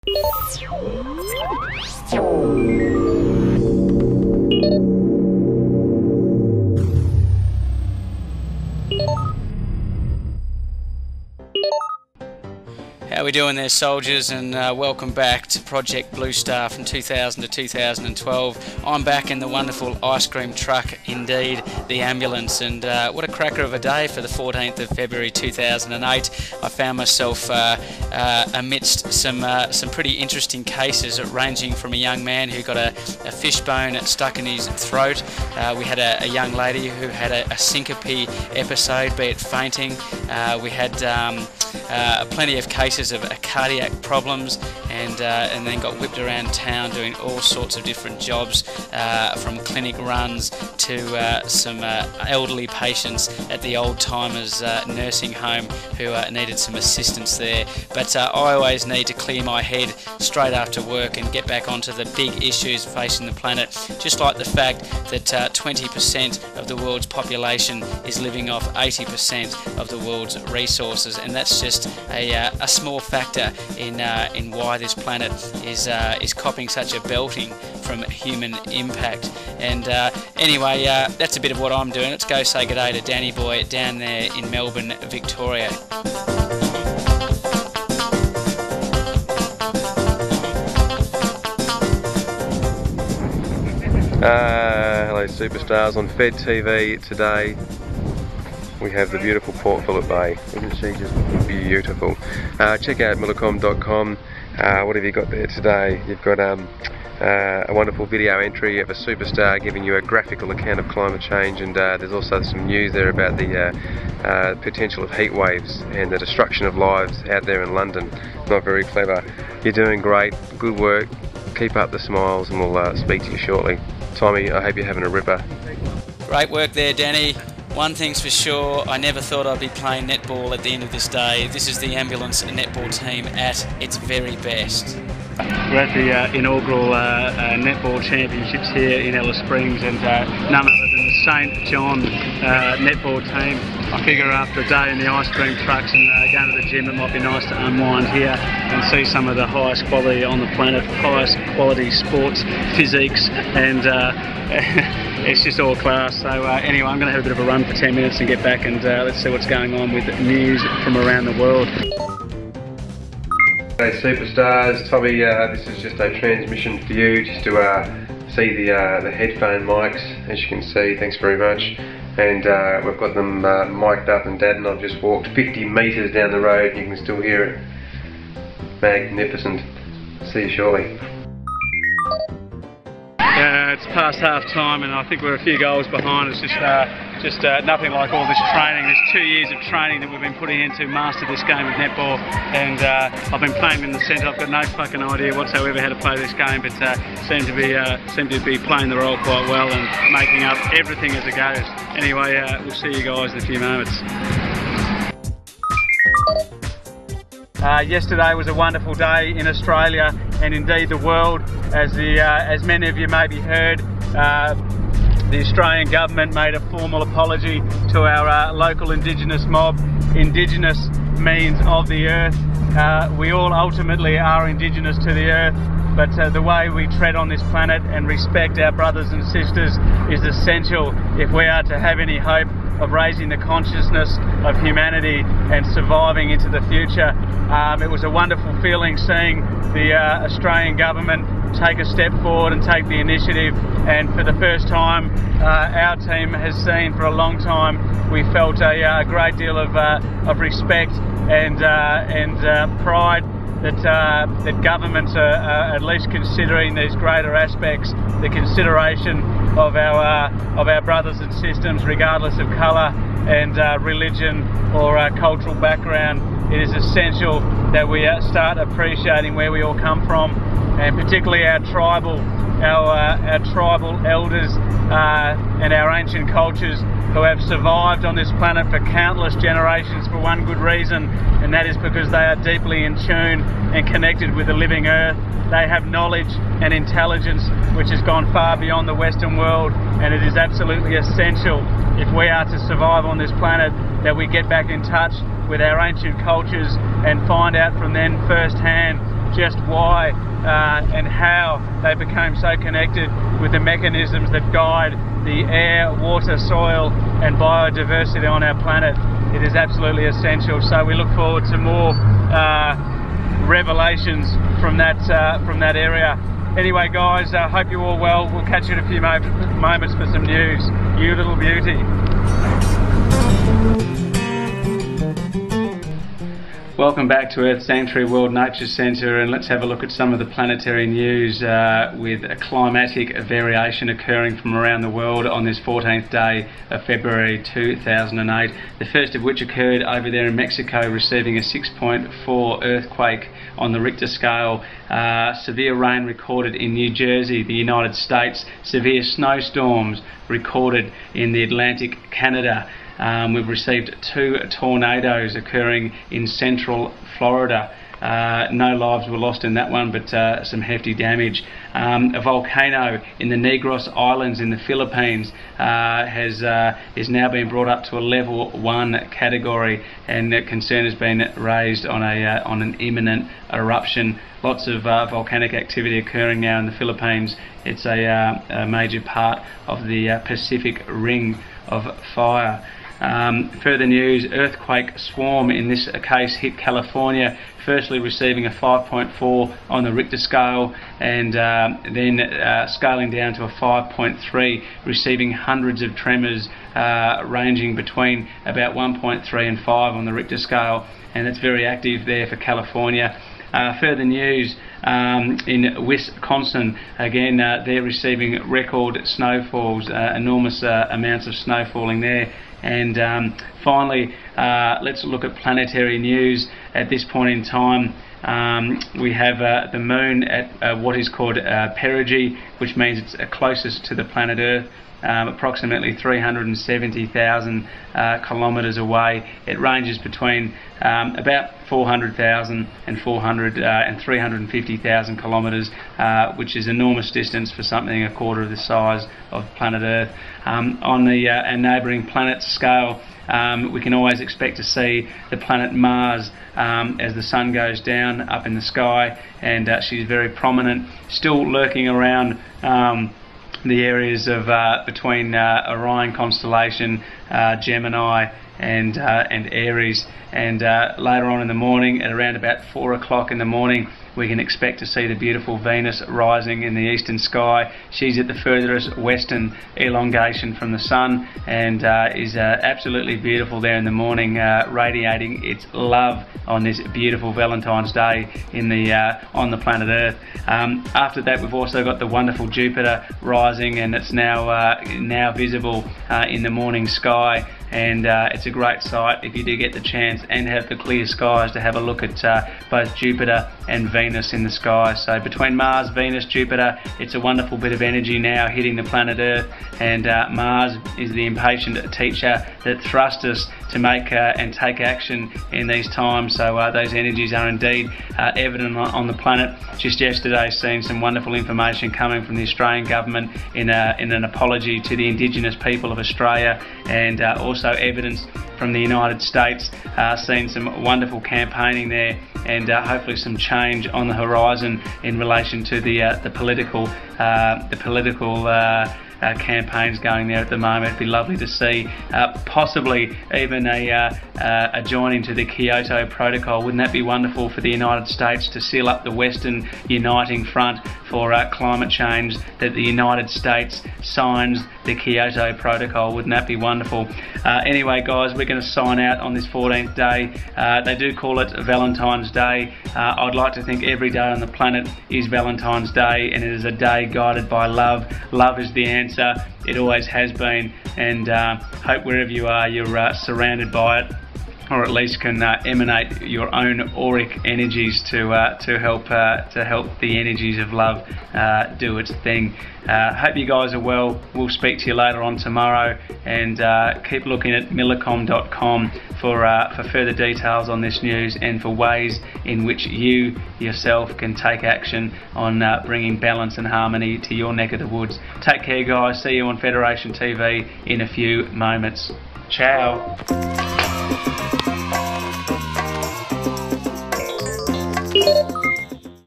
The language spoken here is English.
How are we doing there, soldiers, and welcome back to Project Bluestar from 2000 to 2012. I'm back in the wonderful ice cream truck, indeed, the ambulance, and what a cracker of a day for the 14th of February 2008. I found myself amidst some pretty interesting cases, ranging from a young man who got a fishbone stuck in his throat. We had a young lady who had a syncope episode, be it fainting. We had plenty of cases of cardiac problems, and then got whipped around town doing all sorts of different jobs, from clinic runs to some elderly patients at the Old Timers nursing home who needed some assistance there. But I always need to clear my head straight after work and get back onto the big issues facing the planet, just like the fact that 20% of the world's population is living off 80% of the world's resources, and that's just a small factor in why this planet is copping such a belting from human impact. And anyway, that's a bit of what I'm doing. Let's go say good day to Danny Boy down there in Melbourne, Victoria. Hello superstars. On Fed TV today we have the beautiful Port Phillip Bay. Isn't she just beautiful? Check out millicom.com. What have you got there today? You've got a wonderful video entry of a superstar giving you a graphical account of climate change, and there's also some news there about the potential of heat waves and the destruction of lives out there in London. Not very clever. You're doing great, good work, keep up the smiles, and we'll speak to you shortly. Tommy, I hope you're having a ripper. Great work there, Danny. One thing's for sure, I never thought I'd be playing netball at the end of this day. This is the ambulance netball team at its very best. We're at the inaugural netball championships here in Alice Springs, and none other than the St John netball team. I figure after a day in the ice cream trucks and going to the gym, it might be nice to unwind here and see some of the highest quality on the planet, highest quality sports, physiques, and it's just all class. So anyway, I'm going to have a bit of a run for 10 minutes and get back, and let's see what's going on with news from around the world. Hey superstars, Tommy, this is just a transmission for you, just to see the headphone mics, as you can see. Thanks very much. And we've got them mic'd up, and Dad and I've just walked 50 metres down the road, and you can still hear it. Magnificent. See you shortly. It's past half time, and I think we're a few goals behind. It's just nothing like all this training. There's 2 years of training that we've been putting in to master this game of netball, and I've been playing in the centre. I've got no fucking idea whatsoever how to play this game, but seem to be playing the role quite well and making up everything as it goes. Anyway, we'll see you guys in a few moments. Yesterday was a wonderful day in Australia, and indeed the world. As many of you maybe heard, the Australian government made a formal apology to our local Indigenous mob. Indigenous means of the earth. We all ultimately are Indigenous to the earth, but the way we tread on this planet and respect our brothers and sisters is essential if we are to have any hope of raising the consciousness of humanity and surviving into the future. It was a wonderful feeling seeing the Australian government take a step forward and take the initiative, and for the first time our team has seen for a long time, we felt a great deal of respect and pride that governments are at least considering these greater aspects, the consideration of our brothers and sisters, regardless of colour and religion or cultural background. It is essential that we start appreciating where we all come from, and particularly our tribal elders and our ancient cultures who have survived on this planet for countless generations for one good reason, and that is because they are deeply in tune and connected with the living earth. They have knowledge and intelligence which has gone far beyond the Western world, and it is absolutely essential, if we are to survive on this planet, that we get back in touch with our ancient cultures and find out from them firsthand just why and how they became so connected with the mechanisms that guide the air, water, soil and biodiversity on our planet. It is absolutely essential, so we look forward to more revelations from that area. Anyway guys, hope you're all well. We'll catch you in a few moments for some news. You little beauty. Welcome back to Earth Sanctuary World Nature Centre, and let's have a look at some of the planetary news with a climatic variation occurring from around the world on this 14th day of February 2008. The first of which occurred over there in Mexico, receiving a 6.4 earthquake on the Richter scale. Severe rain recorded in New Jersey, the United States. Severe snowstorms recorded in the Atlantic, Canada. We've received 2 tornadoes occurring in central Florida. No lives were lost in that one, but some hefty damage. A volcano in the Negros Islands in the Philippines is now being brought up to a level 1 category, and concern has been raised on an imminent eruption. Lots of volcanic activity occurring now in the Philippines. It's a major part of the Pacific Ring of Fire. Further news, earthquake swarm in this case hit California, firstly receiving a 5.4 on the Richter scale, and then scaling down to a 5.3, receiving hundreds of tremors ranging between about 1.3 and 5 on the Richter scale, and it's very active there for California. Further news, in Wisconsin, again they're receiving record snowfalls, enormous amounts of snow falling there. And finally, let's look at planetary news. At this point in time, we have the moon at what is called perigee, which means it's closest to the planet Earth, approximately 370,000 kilometres away. It ranges between about 400,000 and 350,000 kilometres, which is enormous distance for something a quarter of the size of planet Earth. On the neighbouring planets scale, we can always expect to see the planet Mars as the sun goes down up in the sky, and she's very prominent, still lurking around the areas of between Orion constellation, Gemini and Aries, and later on in the morning at around about 4 o'clock in the morning we can expect to see the beautiful Venus rising in the eastern sky. She's at the furthest western elongation from the sun, and is absolutely beautiful there in the morning, radiating its love on this beautiful Valentine's Day on the planet Earth. After that, we've also got the wonderful Jupiter rising, and it's now visible in the morning sky. And it's a great sight if you do get the chance and have the clear skies to have a look at both Jupiter and Venus in the sky. So between Mars, Venus, Jupiter, it's a wonderful bit of energy now hitting the planet Earth, and Mars is the impatient teacher that thrusts us to make and take action in these times. So those energies are indeed evident on the planet. Just yesterday, seen some wonderful information coming from the Australian government in an apology to the Indigenous people of Australia, and also evidence from the United States, seen some wonderful campaigning there, and hopefully some change on the horizon in relation to the political campaigns going there at the moment. It'd be lovely to see possibly even a joining to the Kyoto Protocol. Wouldn't that be wonderful for the United States to seal up the Western uniting front for climate change, that the United States signs the Kyoto Protocol? Wouldn't that be wonderful? Anyway guys, we're going to sign out on this 14th day. They do call it Valentine's Day. I'd like to think every day on the planet is Valentine's Day, and it is a day guided by love. Love is the answer. It always has been, and hope wherever you are, you're surrounded by it, or at least can emanate your own auric energies to help the energies of love do its thing. Hope you guys are well. We'll speak to you later on tomorrow, and keep looking at millicom.com for further details on this news, and for ways in which you yourself can take action on bringing balance and harmony to your neck of the woods. Take care guys, see you on Federation TV in a few moments. Ciao.